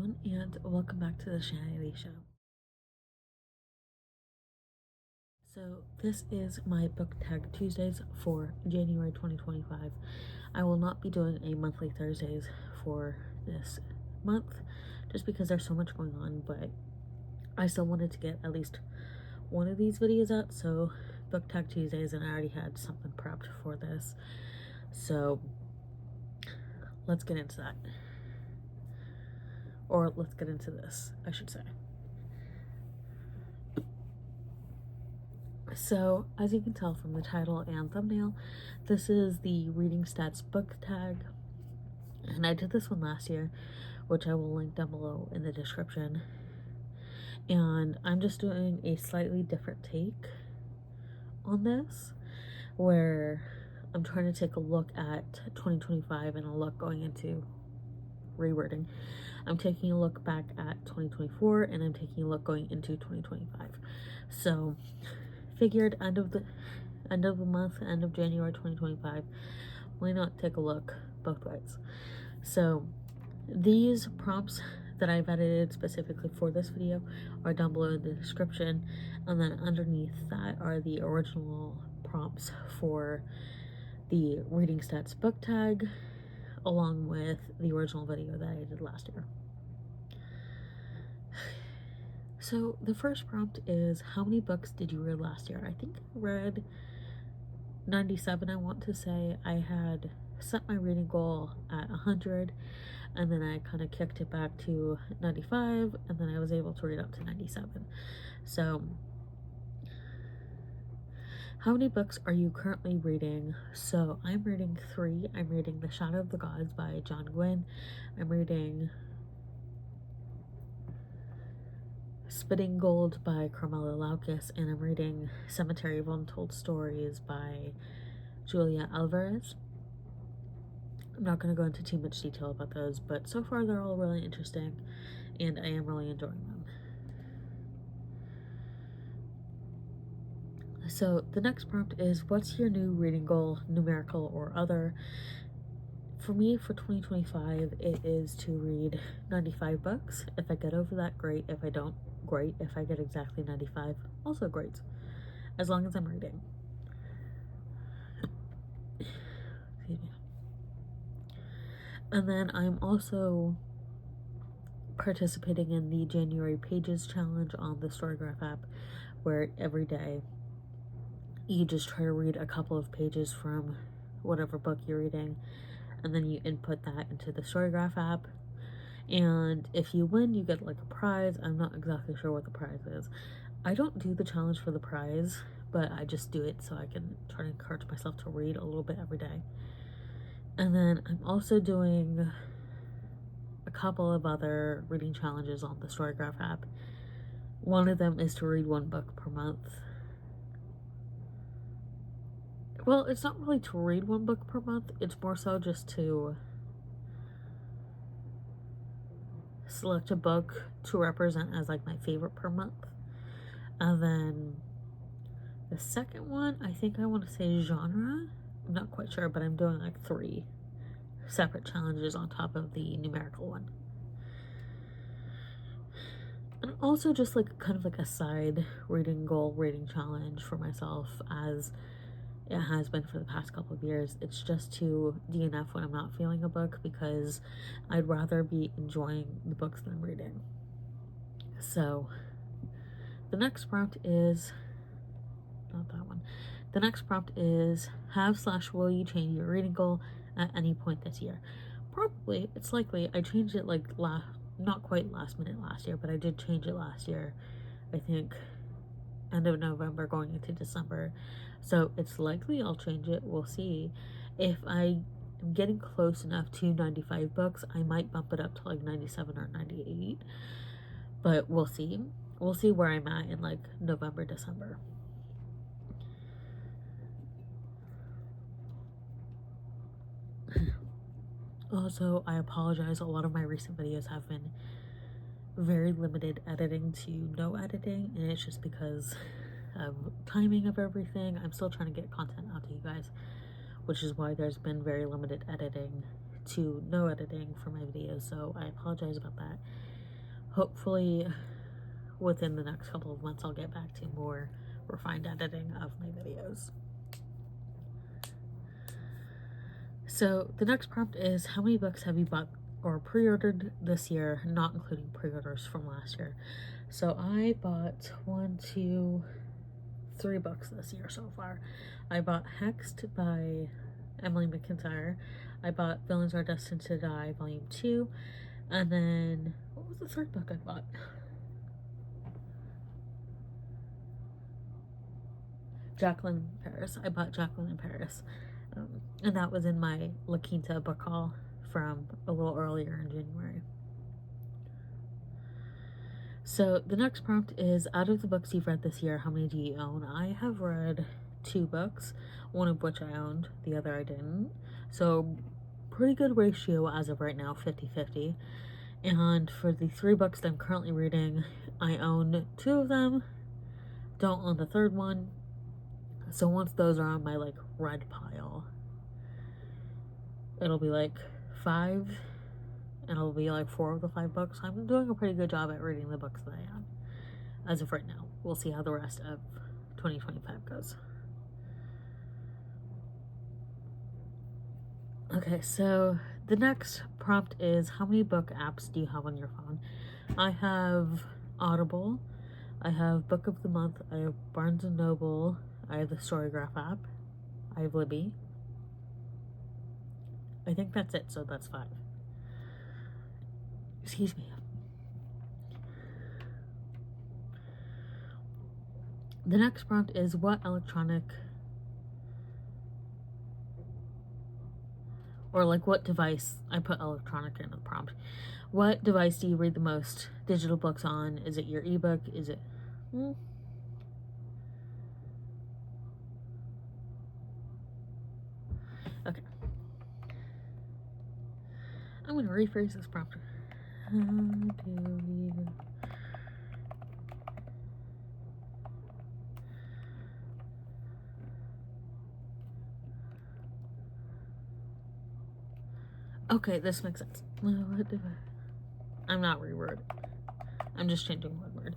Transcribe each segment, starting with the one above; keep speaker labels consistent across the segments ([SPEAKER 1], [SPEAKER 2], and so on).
[SPEAKER 1] everyone, and welcome back to the Shanity Show. So this is my book tag Tuesdays for January 2025. I will not be doing a monthly Thursdays for this month just because there's so much going on, but I still wanted to get at least one of these videos out, so book tag Tuesdays, and I already had something prepped for this. So let's get into that. Or let's get into this, I should say. So, as you can tell from the title and thumbnail, this is the Reading Stats book tag, and I did this one last year, which I will link down below in the description, and I'm just doing a slightly different take on this, where I'm trying to take a look at 2025 and a look going into rewording. I'm taking a look back at 2024, and I'm taking a look going into 2025. So figured end of the month, end of January 2025, why not take a look both ways? So these prompts that I've edited specifically for this video are down below in the description, and then underneath that are the original prompts for the Reading Stats book tag, along with the original video that I did last year. So the first prompt is, how many books did you read last year? I think I read 97, I want to say. I had set my reading goal at 100, and then I kind of kicked it back to 95, and then I was able to read up to 97. So how many books are you currently reading? So I'm reading 3. I'm reading The Shadow of the Gods by John Gwynne. I'm reading Spitting Gold by Carmela Laucus, and I'm reading Cemetery of Untold Stories by Julia Alvarez. I'm not going to go into too much detail about those, but so far they're all really interesting, and I am really enjoying them. So the next prompt is, what's your new reading goal, numerical or other? For me, for 2025, it is to read 95 books. If I get over that, great. If I don't, great. If I get exactly 95, also great. As long as I'm reading. Excuse me. And then I'm also participating in the January Pages Challenge on the Storygraph app, where every day you just try to read a couple of pages from whatever book you're reading, and then you input that into the Storygraph app, and if you win, you get like a prize. I'm not exactly sure what the prize is. I don't do the challenge for the prize, but I just do it so I can try to encourage myself to read a little bit every day. And then I'm also doing a couple of other reading challenges on the Storygraph app. One of them is to read 1 book per month. Well, it's not really to read 1 book per month, it's more so just to select a book to represent as like my favorite per month. And then the second one, I think I want to say genre. I'm not quite sure, but I'm doing like 3 separate challenges on top of the numerical one. And also just like kind of like a side reading goal, reading challenge for myself, as it has been for the past couple of years. It's just to DNF when I'm not feeling a book, because I'd rather be enjoying the books than reading. So the next prompt is, not that one. The next prompt is, will you change your reading goal at any point this year? Probably. It's likely. I changed it like not quite last minute last year, but I did change it last year. I think end of November going into December. So it's likely I'll change it. We'll see. If I am getting close enough to 95 books, I might bump it up to like 97 or 98. But we'll see. We'll see where I'm at in like November, December. Also, I apologize. A lot of my recent videos have been very limited editing to no editing, and it's just because of timing of everything. I'm still trying to get content out to you guys, which is why there's been very limited editing to no editing for my videos, so I apologize about that. hopefully within the next couple of months I'll get back to more refined editing of my videos. So the next prompt is, how many books have you bought or pre-ordered this year, not including pre-orders from last year? So I bought 3 books this year so far. I bought Hexed by Emily McIntyre. I bought Villains Are Destined to Die Volume 2. And then, what was the third book I bought? Jacqueline Paris. I bought Jacqueline in Paris. And that was in my La Quinta book haul from a little earlier in January. So the next prompt is, out of the books you've read this year, how many do you own? I have read 2 books, one of which I owned, the other I didn't. So pretty good ratio as of right now, 50-50. And for the 3 books that I'm currently reading, I own 2 of them, don't own the third one. So once those are on my like read pile, it'll be like 5, and it'll be like 4 of the 5 books. I'm doing a pretty good job at reading the books that I have as of right now. We'll see how the rest of 2025 goes. Okay, so the next prompt is, how many book apps do you have on your phone? I have Audible, I have Book of the Month, I have Barnes & Noble, I have the Storygraph app, I have Libby. I think that's it, so that's 5. Excuse me. The next prompt is, what electronic, or like what device, I put electronic in the prompt. What device do you read the most digital books on? Is it your ebook? Is it... Okay. I'm going to rephrase this prompt. How do you... Okay, this makes sense. I'm not rewording. I'm just changing one word.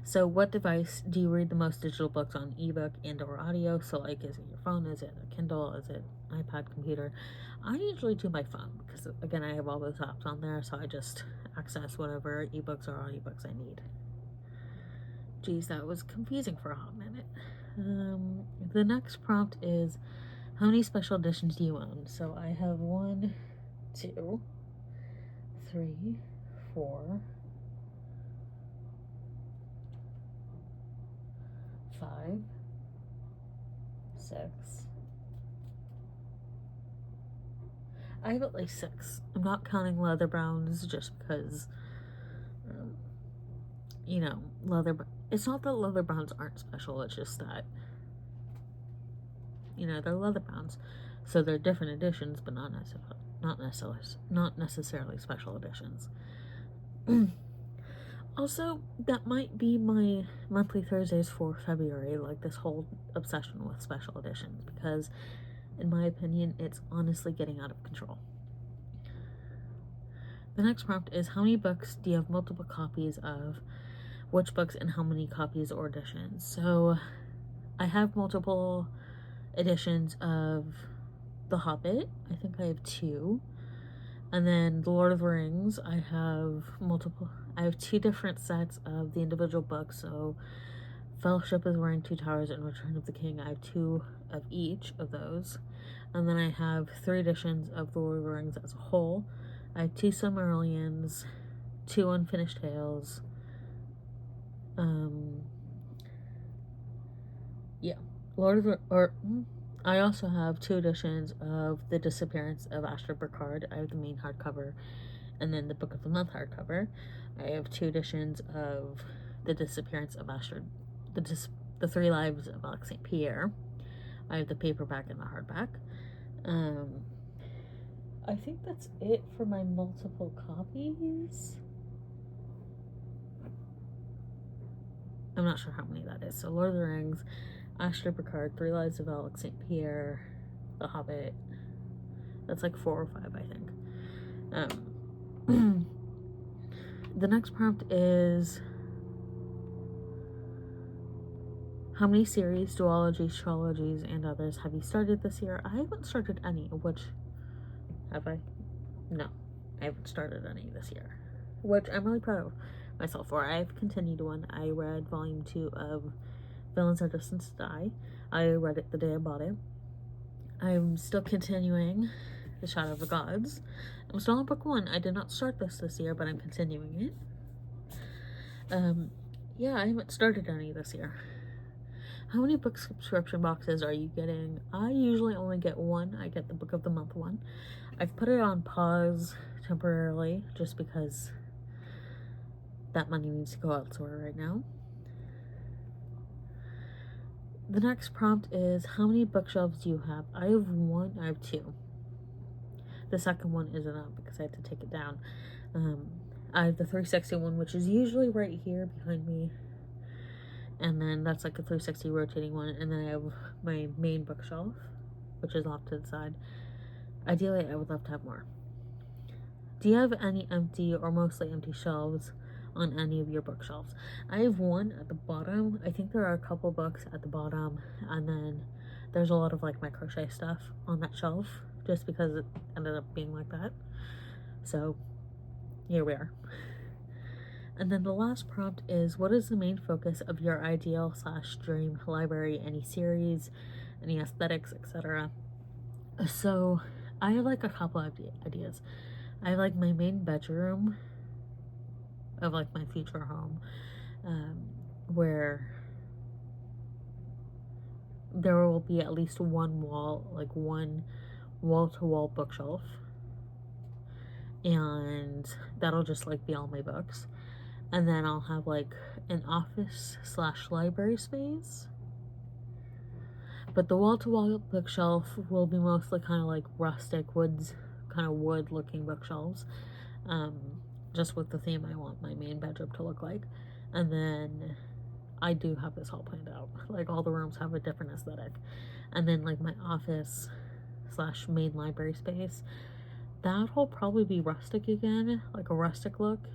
[SPEAKER 1] So what device do you read the most digital books on, ebook and or audio? So like, is it your phone? Is it a Kindle? Is it iPad, computer? I usually do my phone because, again, I have all those apps on there, so I just access whatever ebooks or audiobooks I need. Geez, that was confusing for a hot minute. The next prompt is, how many special editions do you own? So I have 1, 2, 3, 4, 5, 6. I have at least 6. I'm not counting leather browns just because, you know, it's not that leather browns aren't special, it's just that, you know, they're leather browns, so they're different editions, but not necessarily special editions. Also, that might be my monthly Thursdays for February, like this whole obsession with special editions, because in my opinion, it's honestly getting out of control. The next prompt is, how many books do you have multiple copies of? Which books and how many copies or editions? So I have multiple editions of The Hobbit. I think I have 2. And then The Lord of the Rings, I have 2 different sets of the individual books. So Fellowship of the Ring, Two Towers, and Return of the King, I have 2 of each of those. And then I have 3 editions of The Lord of the Rings as a whole. I have 2 Silmarillions, 2 Unfinished Tales. I also have 2 editions of The Disappearance of Ashton Burkhardt. I have the main hardcover and then the Book of the Month hardcover. I have 2 editions of The Disappearance of Ashton, the 3 Lives of Alex St. Pierre. I have the paperback and the hardback. I think that's it for my multiple copies. I'm not sure how many that is. So Lord of the Rings, Ashton Burkhardt, 3 Lives of Alex St. Pierre, The Hobbit. That's like 4 or 5, I think. The next prompt is, how many series, duologies, trilogies, and others have you started this year? I haven't started any, which, have I? No, I haven't started any this year, which I'm really proud of myself for. I've continued one. I read volume 2 of Villains Are Destined to Die. I read it the day I bought it. I'm still continuing The Shadow of the Gods. I'm still on book 1. I did not start this year, but I'm continuing it. Yeah, I haven't started any this year. How many book subscription boxes are you getting? I usually only get one. I get the Book of the Month one. I've put it on pause temporarily just because that money needs to go elsewhere right now. The next prompt is, how many bookshelves do you have? I have 1. I have 2. The second one isn't up because I had to take it down. I have the 360 one, which is usually right here behind me. And then that's like a 360 rotating one. And then I have my main bookshelf, which is off to the side. Ideally, I would love to have more. Do you have any empty or mostly empty shelves on any of your bookshelves? I have one at the bottom. I think there are a couple books at the bottom. And then there's a lot of like my crochet stuff on that shelf, just because it ended up being like that. So here we are. And then the last prompt is, what is the main focus of your ideal / dream library? Any series, any aesthetics, etc. So I have like a couple of ideas. I have like my main bedroom of like my future home, where there will be at least one wall-to-wall bookshelf, and that'll just like be all my books. And then I'll have like an office / library space. But the wall-to-wall bookshelf will be mostly kind of like rustic wood looking bookshelves. Just with the theme I want my main bedroom to look like. And then I do have this all planned out. Like all the rooms have a different aesthetic. And then like my office / main library space, that will probably be rustic again, like a rustic look,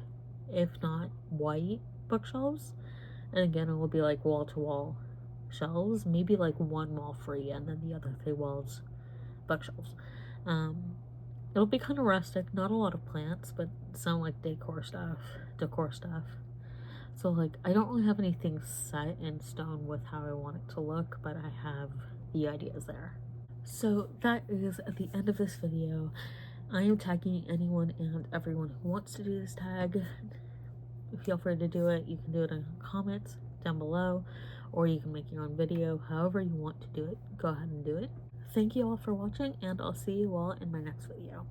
[SPEAKER 1] if not white bookshelves. And again, it will be like wall-to-wall shelves, maybe like one wall free and then the other 3 walls bookshelves. It'll be kind of rustic, not a lot of plants, but some like decor stuff. So like I don't really have anything set in stone with how I want it to look, but I have the ideas there. So that is at the end of this video. I am tagging anyone and everyone who wants to do this tag. Feel free to do it. You can do it in the comments down below, or you can make your own video. However you want to do it, go ahead and do it. Thank you all for watching, and I'll see you all in my next video.